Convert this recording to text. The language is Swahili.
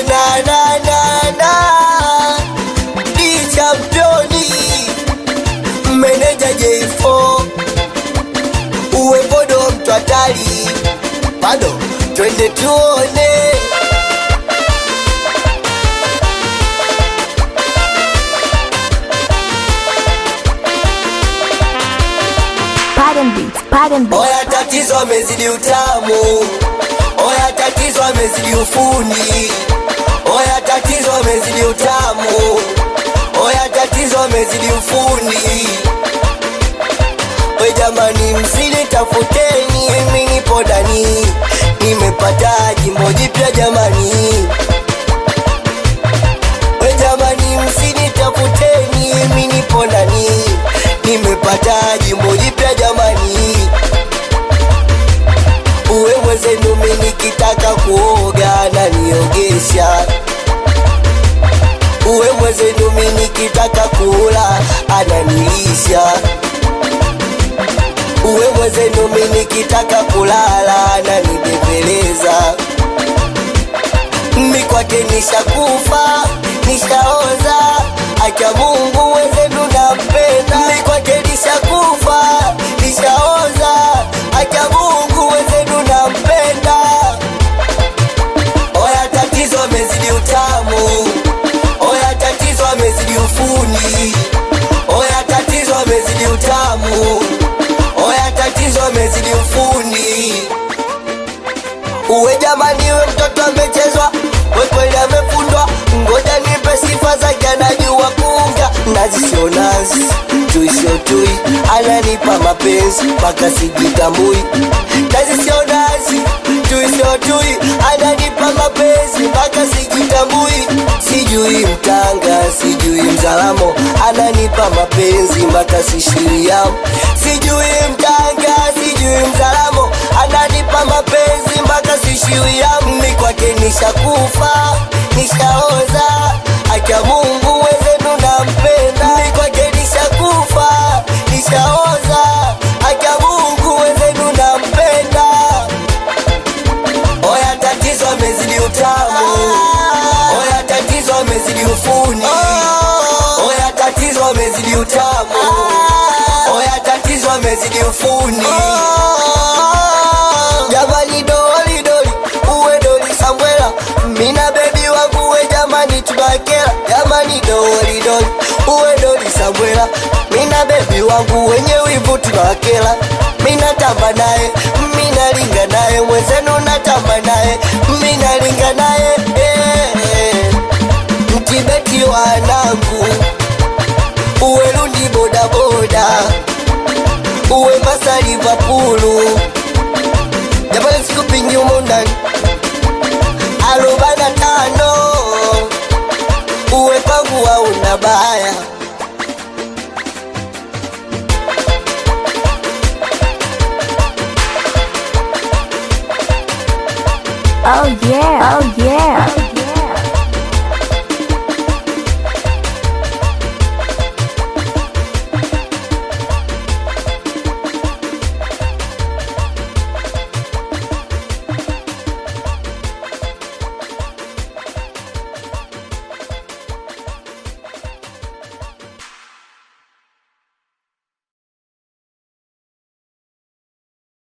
na na na na Di championi meneja J4 uwe bodo mtu hatari bado twende tuone. Oya tatizo amezidi utamu, oya tatizo amezidi ufundi, oya tatizo amezidi utamu, oya tatizo amezidi ufundi. We jamani msini tafuteni, mimi nipo ndani, nimepata jimbo jipya jamani. We jamani msini tafuteni, mimi nipo ndani, nimepata jimbo jipya jamani. Uwe mwezenu mimi nikitaka kuoga na niogesha, uwe mwezenu mimi nikitaka kula ananilisha, uwe mwezenu mimi nikitaka kulala ananibembeleza. Mimi kwake nishakufa, nishaoza, acha Mungu wezenu nampenda. Mimi kwake nishakufa, nishaoza, acha Mungu wezenu nampenda. Oya tatizo amezidi utamu, oya tatizo amezidi ufundi, oya tatizo amezidi utamu, oya tatizo amezidi ufundi. Uwe jamani we mtoto amechezwa, we kweli amefundwa, ngoja nipe sifa zake anajua kuunga. Nazi sio nazi, tui sio tui, ananipa mapenzi mpaka sijitambui. Nazi sio nazi, tui sio tui, ananipa mapenzi mpaka sijitambui. Sijui mtanga, sijui mzalamo, ananipa mapenzi mpaka sishiriamo. Sijui mtanga, sijui mzalamo, ananipa mapenzi mpaka sishiriamo. Mimi kwake nishakufa, nishaoza, acha Mungu wezenu nampenda. Mimi kwake nishakufa, nishaoza, acha Mungu wezenu nampenda. Oya tatizo amezidi utamu, oya tatizo amezidi ufundi, oya tatizo amezidi utamu, oya tatizo amezidi ufundi. Jamani doli doli, uwe doli Samwela, mina baby wangu we jamani tunakera. Jamani doli doli, uwe doli Samwela, mina baby wangu wenye wivu tunakera. Mina tamba naye, mina linga naye, mwenzenu natamba naye, mina linga naye. Mtibeti wanangu, uwe lundi boda boda, uwe Mbasa Liverpool, jamani sikupingi humo ndani 45, uwe kwangu hauna baya. Oh yeah, oh yeah.